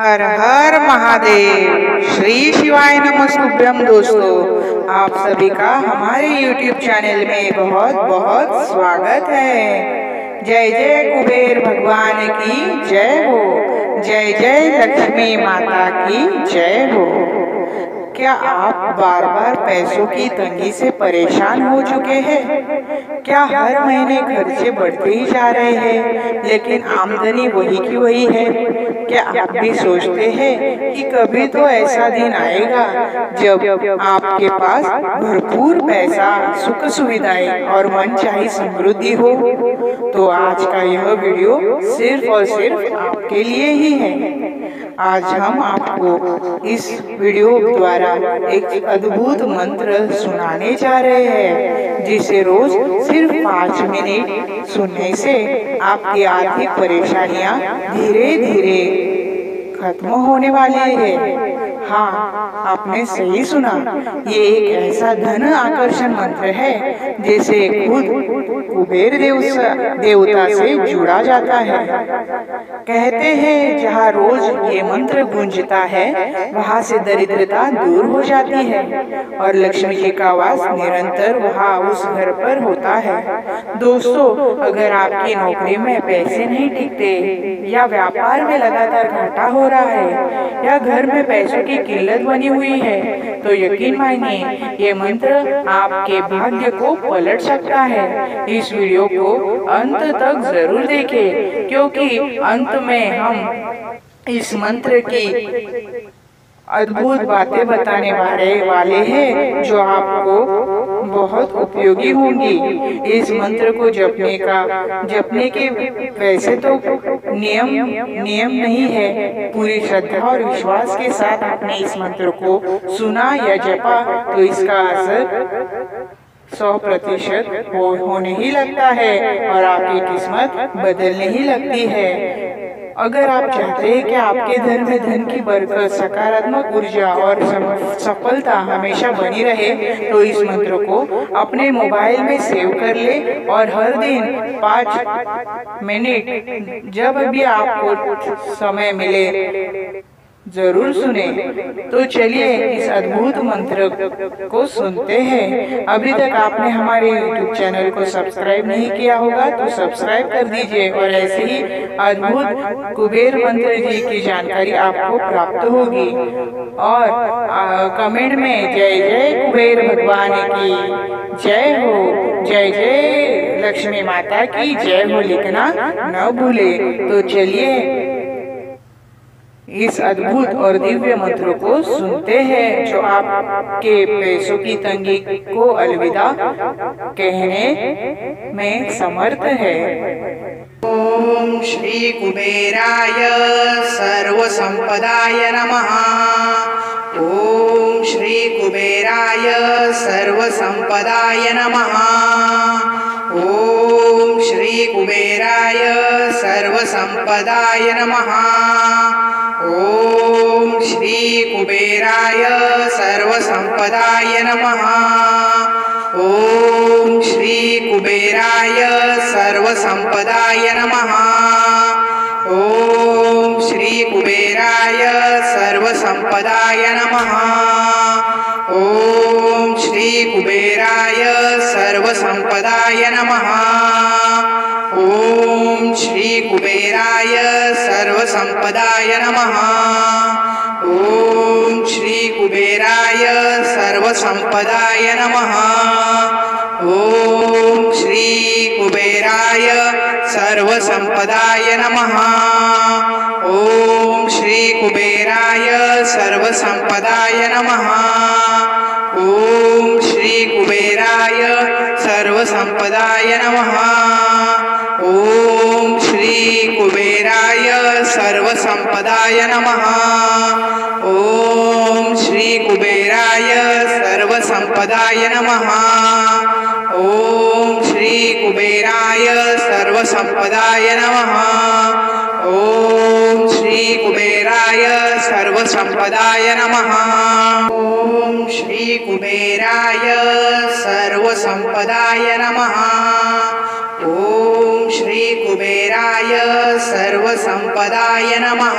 हर हर महादेव। श्री शिवाय नमस्तुभ्यम। दोस्तों, आप सभी का हमारे YouTube चैनल में बहुत बहुत स्वागत है। जय जय कुबेर भगवान की जय हो। जय जय लक्ष्मी माता की जय हो। क्या आप बार बार पैसों की तंगी से परेशान हो चुके हैं? क्या हर महीने खर्चे बढ़ते ही जा रहे हैं लेकिन आमदनी वही की वही है? क्या आप भी सोचते हैं कि कभी तो ऐसा दिन आएगा जब आपके पास भरपूर पैसा, सुख सुविधाएं और मनचाही समृद्धि हो? तो आज का यह वीडियो सिर्फ और सिर्फ आपके लिए ही है। आज हम आपको इस वीडियो द्वारा एक अद्भुत मंत्र सुनाने जा रहे हैं, जिसे रोज सिर्फ 5 मिनट सुनने से आपकी आर्थिक परेशानियां धीरे धीरे खत्म होने वाली है। हाँ, आपने सही सुना। ये एक ऐसा धन आकर्षण मंत्र है जिसे खुद कुबेर देवता से जुड़ा जाता है। कहते हैं जहाँ रोज ये मंत्र गूंजता है वहाँ से दरिद्रता दूर हो जाती है और लक्ष्मी जी का वास निरंतर वहाँ उस घर पर होता है। दोस्तों, अगर आपकी नौकरी में पैसे नहीं टिकते या व्यापार में लगातार घाटा हो रहा है या घर में पैसों की किल्लत बनी हुई है, तो यकीन मानिए ये मंत्र आपके भाग्य को पलट सकता है। इस वीडियो को अंत तक जरूर देखें, क्योंकि अंत में हम इस मंत्र की अद्भुत बातें बताने वाले हैं जो आपको बहुत उपयोगी होंगी। इस मंत्र को जपने के वैसे तो नियम नहीं है। पूरी श्रद्धा और विश्वास के साथ आपने इस मंत्र को सुना या जपा तो इसका असर 100% होने ही लगता है और आपकी किस्मत बदलने ही लगती है। अगर आप चाहते हैं कि आपके घर में धन की बरकत, सकारात्मक ऊर्जा और सफलता हमेशा बनी रहे, तो इस मंत्र को अपने मोबाइल में सेव कर ले और हर दिन 5 मिनट जब भी आपको समय मिले जरूर सुने। तो चलिए इस अद्भुत मंत्र को सुनते हैं। अभी तक आपने हमारे YouTube चैनल को सब्सक्राइब नहीं किया होगा तो सब्सक्राइब कर दीजिए और ऐसे ही अद्भुत कुबेर मंत्र जी की जानकारी आपको प्राप्त होगी। और कमेंट में जय जय कुबेर भगवान की जय हो, जय जय लक्ष्मी माता की जय हो लिखना न भूले। तो चलिए इस अद्भुत और दिव्य मंत्र को सुनते हैं जो आपके पैसों की तंगी को अलविदा कहने में समर्थ है। ओम श्री कुबेराय सर्व संपदाय नमः। ओम श्री कुबेराय सर्व संपदाय नमः। ओम श्री कुबेराय सर्व संपदाय नमः। ओम श्री कुबेराय सर्व संपदाय नमः। ओम श्री कुबेराय सर्व संपदाय नमः। ओम श्री कुबेराय सर्व संपदाय नमः। ओम श्री कुबेराय सर्व संपदाय नमः। ओम श्री कुबेराय सर्व संपदाय नमः। ओम श्री कुबेराय सर्व संपदाय नमः। ओम श्री कुबेराय सर्व संपदाय नमः। ओम श्री कुबेराय सर्व संपदाय नमः। ओम श्री कुबेराय सर्व संपदाय नमः। ओम श्री कुबेराय सर्व संपदाय नमः। ओम श्री कुबेराय सर्व संपदाय नमः। ओम श्री कुबेराय सर्व संपदाय नमः। ओम श्री कुबेराय सर्व संपदाय नमः। ओम श्री कुबेराय सर्व संपदाय नमः। ओम श्री कुबेराय सर्व संपदाय नमः।